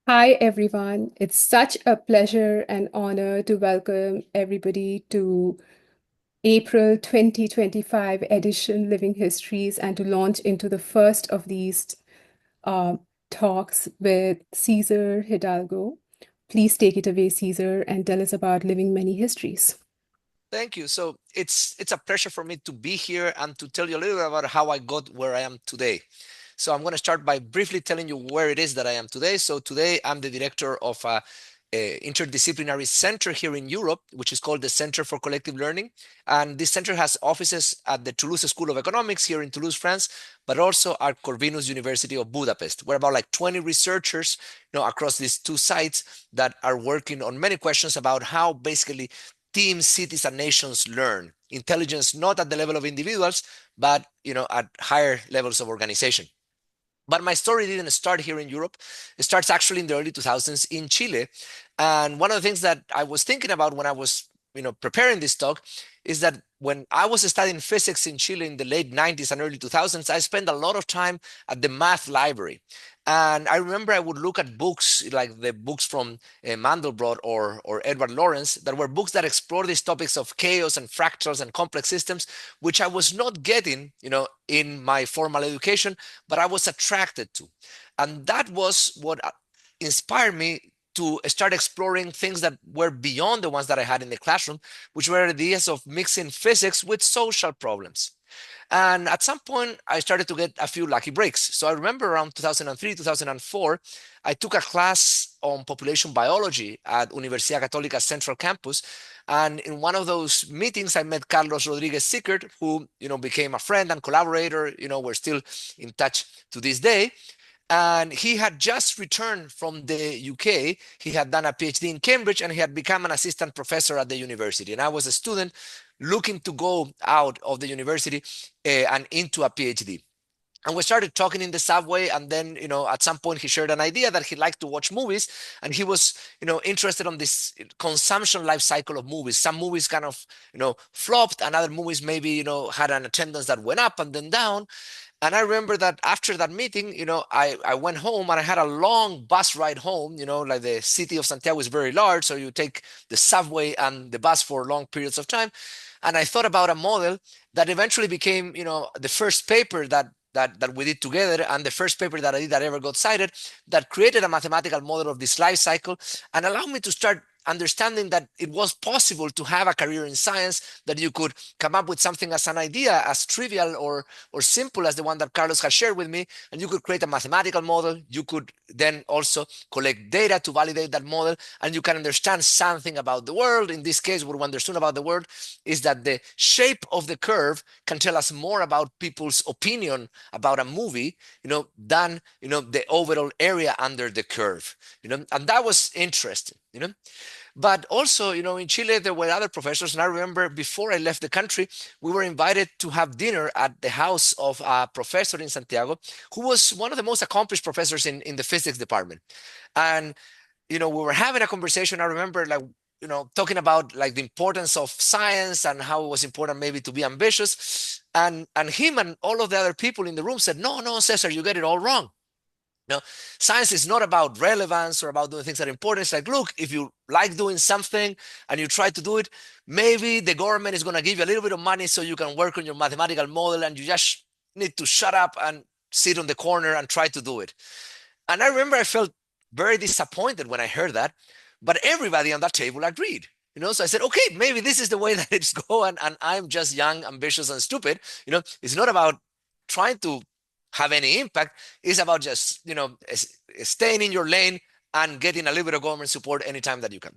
Hi, everyone. It's such a pleasure and honor to welcome everybody to April 2025 edition Living Histories and to launch into the first of these uh, talks with César Hidalgo. Please take it away, César, and tell us about living many histories. Thank you. So it's a pleasure for me to be here and to tell you a little bit about how I got where I am today. So I'm going to start by briefly telling you where it is that I am today. So today I'm the director of a interdisciplinary center here in Europe, which is called the Center for Collective Learning. And this center has offices at the Toulouse School of Economics here in Toulouse, France, but also at Corvinus University of Budapest. We're about like 20 researchers, across these two sites that are working on many questions about how basically teams, cities, and nations learn intelligence, not at the level of individuals, but at higher levels of organization. But my story didn't start here in Europe. It starts actually in the early 2000s in Chile. And one of the things that I was thinking about when I was, preparing this talk is that when I was studying physics in Chile in the late 90s and early 2000s, I spent a lot of time at the math library. And I remember I would look at books like the books from Mandelbrot or Edward Lorenz that were books that explore these topics of chaos and fractals and complex systems, which I was not getting, in my formal education, but I was attracted to. And that was what inspired me to start exploring things that were beyond the ones that I had in the classroom, which were ideas of mixing physics with social problems. And at some point, I started to get a few lucky breaks. So I remember around 2003, 2004, I took a class on population biology at Universidad Católica Central Campus. And in one of those meetings, I met Carlos Rodriguez Sickert, who, became a friend and collaborator. We're still in touch to this day. And he had just returned from the UK. He had done a PhD in Cambridge and he had become an assistant professor at the university. And I was a student looking to go out of the university and into a PhD. And we started talking in the subway. And then, at some point, he shared an idea that he liked to watch movies. And he was, interested on this consumption life cycle of movies. Some movies kind of, flopped, and other movies maybe, had an attendance that went up and then down. And I remember that after that meeting, I went home and I had a long bus ride home. Like the city of Santiago is very large. So you take the subway and the bus for long periods of time. And I thought about a model that eventually became, the first paper that we did together, and the first paper that I did that ever got cited, that created a mathematical model of this life cycle and allowed me to start understanding that it was possible to have a career in science, that you could come up with something as an idea as trivial or simple as the one that Carlos has shared with me, and you could create a mathematical model. You could then also collect data to validate that model, and you can understand something about the world. In this case, what we understood about the world is that the shape of the curve can tell us more about people's opinion about a movie, than the overall area under the curve, and that was interesting. But also, in Chile, there were other professors. And I remember before I left the country, we were invited to have dinner at the house of a professor in Santiago, who was one of the most accomplished professors in the physics department. And, we were having a conversation. I remember like, talking about like the importance of science and how it was important maybe to be ambitious. And him and all of the other people in the room said, no, no, Cesar, you get it all wrong. No, science is not about relevance or about doing things that are important. It's like, look, if you like doing something and you try to do it, maybe the government is going to give you a little bit of money so you can work on your mathematical model, and you just need to shut up and sit on the corner and try to do it. And I remember I felt very disappointed when I heard that, but everybody on that table agreed. So I said, okay, maybe this is the way that it's going, and I'm just young, ambitious, and stupid. It's not about trying to have any impact. It's about just, staying in your lane and getting a little bit of government support anytime that you can.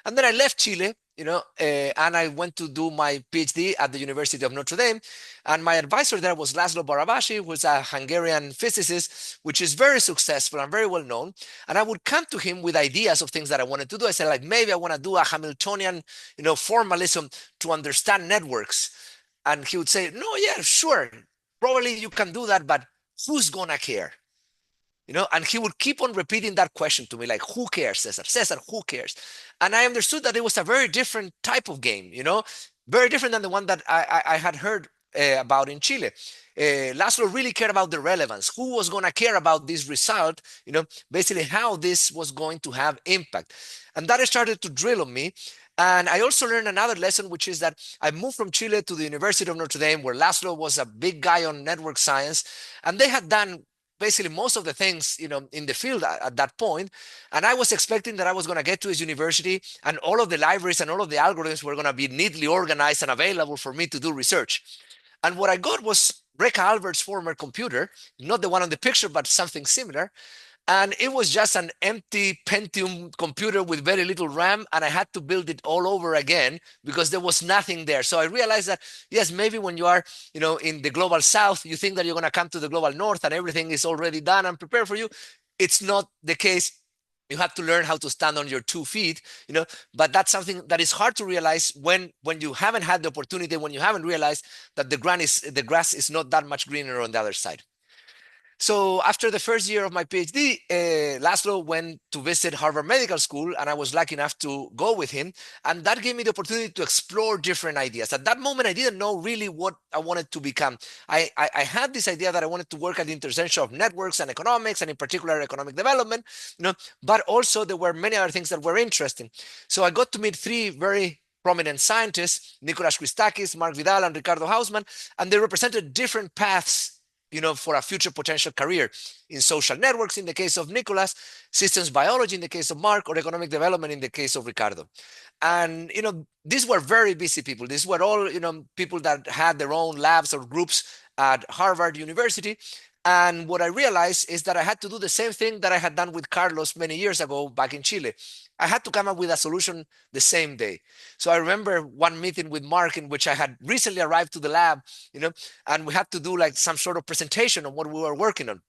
And then I left Chile, and I went to do my PhD at the University of Notre Dame. And my advisor there was Laszlo Barabashi, who's a Hungarian physicist, which is very successful and very well known. And I would come to him with ideas of things that I wanted to do. I said, like, maybe I want to do a Hamiltonian, formalism to understand networks. And he would say, no, yeah, sure. Probably you can do that, but who's gonna care? And he would keep on repeating that question to me, like, who cares, Cesar? Cesar, who cares? And I understood that it was a very different type of game, very different than the one that I had heard about in Chile. Laszlo really cared about the relevance. Who was going to care about this result? Basically how this was going to have impact. And that started to drill on me. And I also learned another lesson, which is that I moved from Chile to the University of Notre Dame, where Laszlo was a big guy on network science, and they had done basically most of the things in the field at that point. And I was expecting that I was going to get to his university and all of the libraries and all of the algorithms were going to be neatly organized and available for me to do research. And what I got was Reka Albert's former computer, not the one on the picture, but something similar. And it was just an empty Pentium computer with very little RAM, and I had to build it all over again because there was nothing there. So I realized that, yes, maybe when you are, in the global south, you think that you're going to come to the global north and everything is already done and prepared for you. It's not the case. You have to learn how to stand on your 2 feet, but that's something that is hard to realize when you haven't had the opportunity, when you haven't realized that the grass is not that much greener on the other side. So after the first year of my PhD, Laszlo went to visit Harvard Medical School, and I was lucky enough to go with him. And that gave me the opportunity to explore different ideas. At that moment, I didn't know really what I wanted to become. I had this idea that I wanted to work at the intersection of networks and economics, and in particular economic development, but also there were many other things that were interesting. So I got to meet three very prominent scientists, Nicholas Christakis, Mark Vidal, and Ricardo Hausmann, and they represented different paths for a future potential career in social networks in the case of Nicholas, systems biology in the case of Mark, or economic development in the case of Ricardo. And, these were very busy people. These were all, people that had their own labs or groups at Harvard University. And what I realized is that I had to do the same thing that I had done with Carlos many years ago back in Chile. I had to come up with a solution the same day. So I remember one meeting with Mark in which I had recently arrived to the lab, and we had to do like some sort of presentation on what we were working on.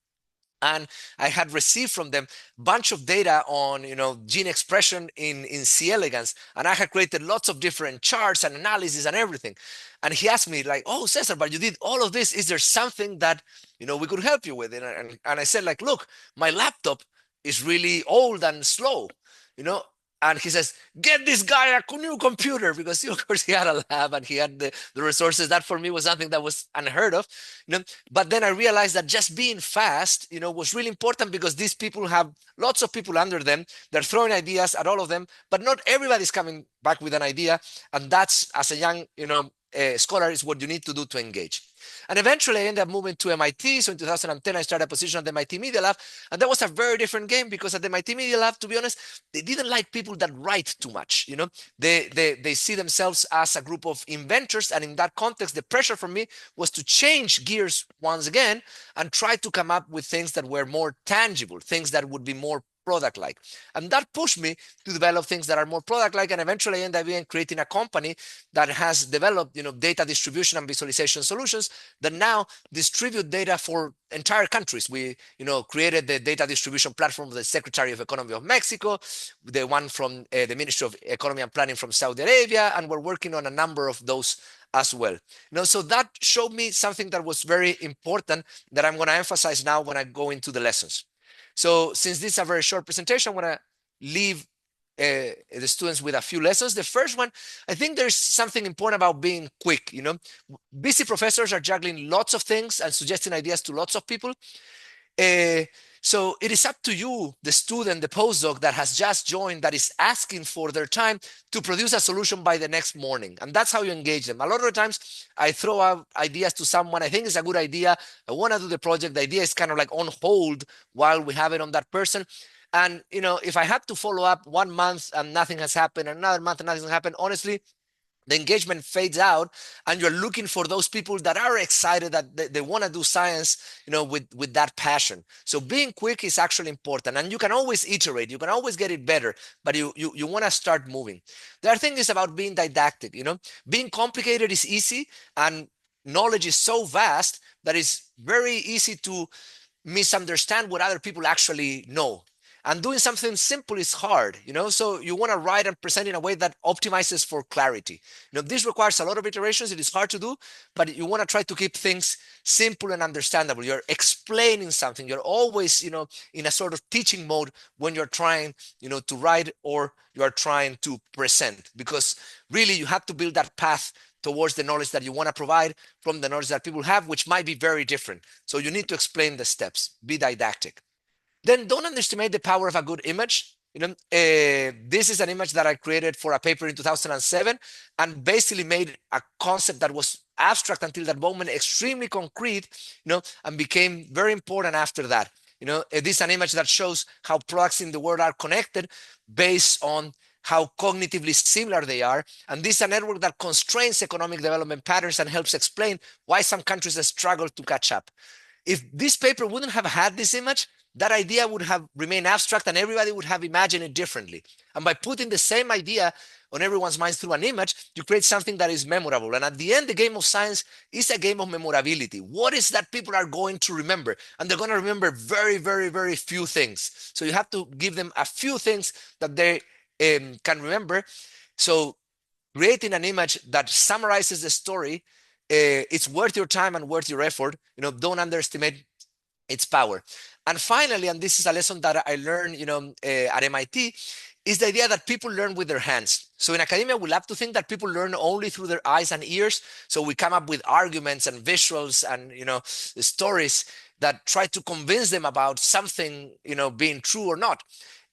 And I had received from them a bunch of data on, gene expression in C. elegans. And I had created lots of different charts and analysis and everything. And he asked me like, oh, Cesar, but you did all of this. Is there something that, we could help you with? And I said like, look, my laptop is really old and slow, you know, and he says, get this guy a new computer, because of course he had a lab and he had the resources. That for me was something that was unheard of. But then I realized that just being fast, was really important, because these people have lots of people under them. They're throwing ideas at all of them, but not everybody's coming back with an idea. And that's, as a young, scholar, is what you need to do to engage. And eventually I ended up moving to MIT. So in 2010, I started a position at the MIT Media Lab. And that was a very different game, because at the MIT Media Lab, to be honest, they didn't like people that write too much. They see themselves as a group of inventors. And in that context, the pressure for me was to change gears once again and try to come up with things that were more tangible, things that would be more product-like. And that pushed me to develop things that are more product-like, and eventually I ended up creating a company that has developed, data distribution and visualization solutions that now distribute data for entire countries. We, created the data distribution platform of the Secretary of Economy of Mexico, the one from the Ministry of Economy and Planning from Saudi Arabia, and we're working on a number of those as well. So that showed me something that was very important that I'm going to emphasize now when I go into the lessons. So since this is a very short presentation, I want to leave the students with a few lessons. The first one, I think there's something important about being quick. Busy professors are juggling lots of things and suggesting ideas to lots of people. So it is up to you, the student, the postdoc that has just joined, that is asking for their time to produce a solution by the next morning. And that's how you engage them. A lot of the times I throw out ideas to someone. I think it's a good idea. I want to do the project. The idea is kind of like on hold while we have it on that person. And, if I have to follow up 1 month and nothing has happened, another month and nothing has happened, honestly, the engagement fades out, and you're looking for those people that are excited, that they want to do science, with that passion. So being quick is actually important, and you can always iterate, you can always get it better, but you want to start moving. The other thing is about being didactic. Being complicated is easy, and knowledge is so vast that it's very easy to misunderstand what other people actually know. And doing something simple is hard, so you want to write and present in a way that optimizes for clarity. This requires a lot of iterations. It is hard to do, but you want to try to keep things simple and understandable. You're explaining something. You're always, in a sort of teaching mode when you're trying, to write or you are trying to present, because really you have to build that path towards the knowledge that you want to provide from the knowledge that people have, which might be very different. So you need to explain the steps, be didactic. Then don't underestimate the power of a good image. This is an image that I created for a paper in 2007 and basically made a concept that was abstract until that moment extremely concrete, and became very important after that. This is an image that shows how products in the world are connected based on how cognitively similar they are. And this is a network that constrains economic development patterns and helps explain why some countries struggle to catch up. If this paper wouldn't have had this image, that idea would have remained abstract and everybody would have imagined it differently. And by putting the same idea on everyone's minds through an image, you create something that is memorable. And at the end, the game of science is a game of memorability. What is that people are going to remember? And they're going to remember very, very, very few things. So you have to give them a few things that they can remember. So creating an image that summarizes the story, it's worth your time and worth your effort. Don't underestimate its power. And finally, and this is a lesson that I learned, at MIT, is the idea that people learn with their hands. So in academia, we love to think that people learn only through their eyes and ears. So we come up with arguments and visuals and, stories that try to convince them about something, being true or not.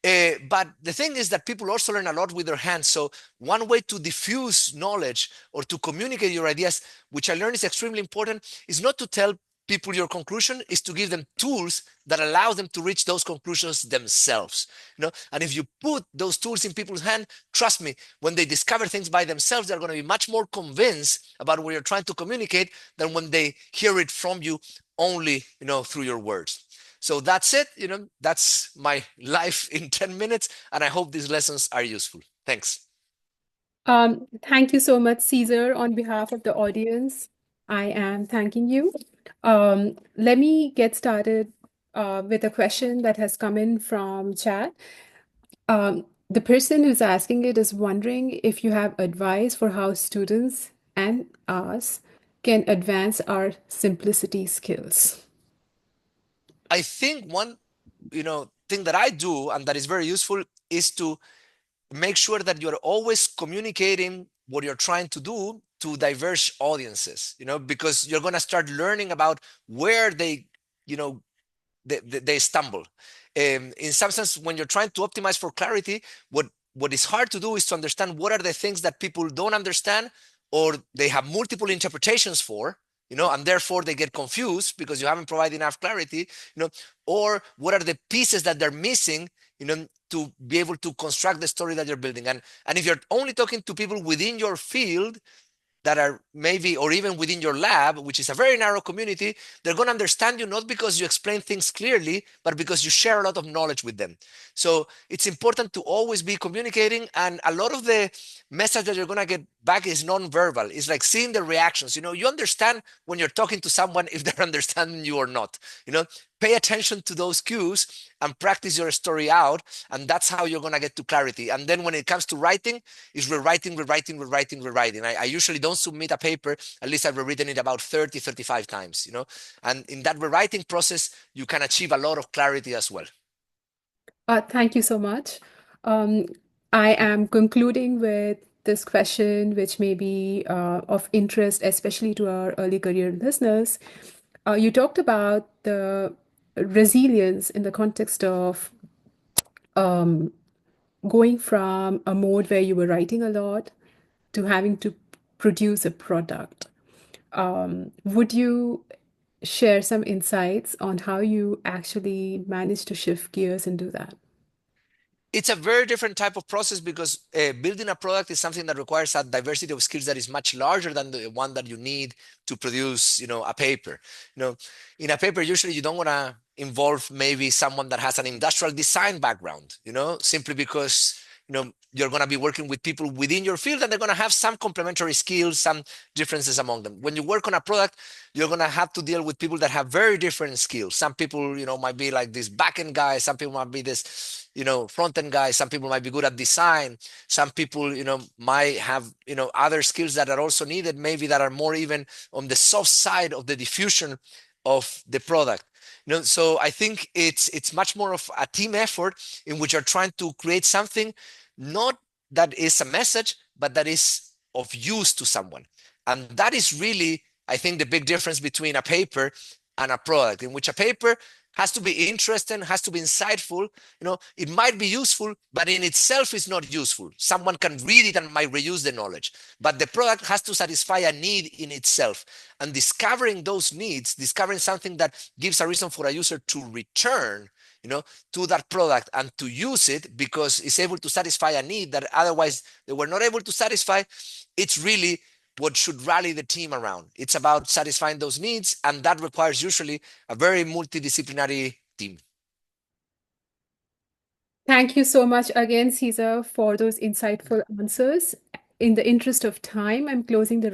But the thing is that people also learn a lot with their hands. So one way to diffuse knowledge or to communicate your ideas, which I learned is extremely important, is not to tell people your conclusion, is to give them tools that allow them to reach those conclusions themselves. And if you put those tools in people's hand, trust me, when they discover things by themselves, they're going to be much more convinced about what you're trying to communicate than when they hear it from you only, through your words. So that's it. That's my life in 10 minutes. And I hope these lessons are useful. Thanks. Thank you so much, Cesar. On behalf of the audience, I am thanking you. Let me get started with a question that has come in from chat. The person who's asking it is wondering if you have advice for how students and us can advance our simplicity skills. I think one, thing that I do and that is very useful is to make sure that you're always communicating what you're trying to do to diverse audiences, because you're going to start learning about where they stumble. In some sense, when you're trying to optimize for clarity, what is hard to do is to understand what are the things that people don't understand or they have multiple interpretations for, and therefore they get confused because you haven't provided enough clarity, or what are the pieces that they're missing, to be able to construct the story that you're building. And if you're only talking to people within your field that are maybe, or even within your lab, which is a very narrow community, they're going to understand you not because you explain things clearly, but because you share a lot of knowledge with them. So it's important to always be communicating. And a lot of the message that you're going to get back is non-verbal. It's like seeing the reactions. You understand when you're talking to someone if they're understanding you or not. Pay attention to those cues and practice your story out. And that's how you're going to get to clarity. And then when it comes to writing, is rewriting. I usually don't submit a paper, at least I've rewritten it about 30, 35 times, and in that rewriting process, you can achieve a lot of clarity as well. Thank you so much. Um, I am concluding with this question, which may be of interest, especially to our early career listeners. You talked about the resilience in the context of going from a mode where you were writing a lot to having to produce a product. Would you share some insights on how you actually managed to shift gears and do that? It's a very different type of process because building a product is something that requires a diversity of skills that is much larger than the one that you need to produce, a paper. In a paper, usually you don't want to involve maybe someone that has an industrial design background, simply because you're going to be working with people within your field and they're going to have some complementary skills, some differences among them. When you work on a product, you're going to have to deal with people that have very different skills. Some people, might be like this back-end guy. Some people might be this, front-end guy. Some people might be good at design. Some people, might have, other skills that are also needed, maybe that are more even on the soft side of the diffusion of the product. So I think it's much more of a team effort in which you're trying to create something not that is a message, but that is of use to someone. And that is really, I think, the big difference between a paper and a product, in which a paper has to be interesting, has to be insightful. It might be useful, but in itself is not useful. Someone can read it and might reuse the knowledge, but the product has to satisfy a need in itself. And discovering those needs, discovering something that gives a reason for a user to return, to that product and to use it because it's able to satisfy a need that otherwise they were not able to satisfy, it's really what should rally the team around. It's about satisfying those needs, and that requires usually a very multidisciplinary team. Thank you so much again, Cesar, for those insightful answers. In the interest of time, I'm closing the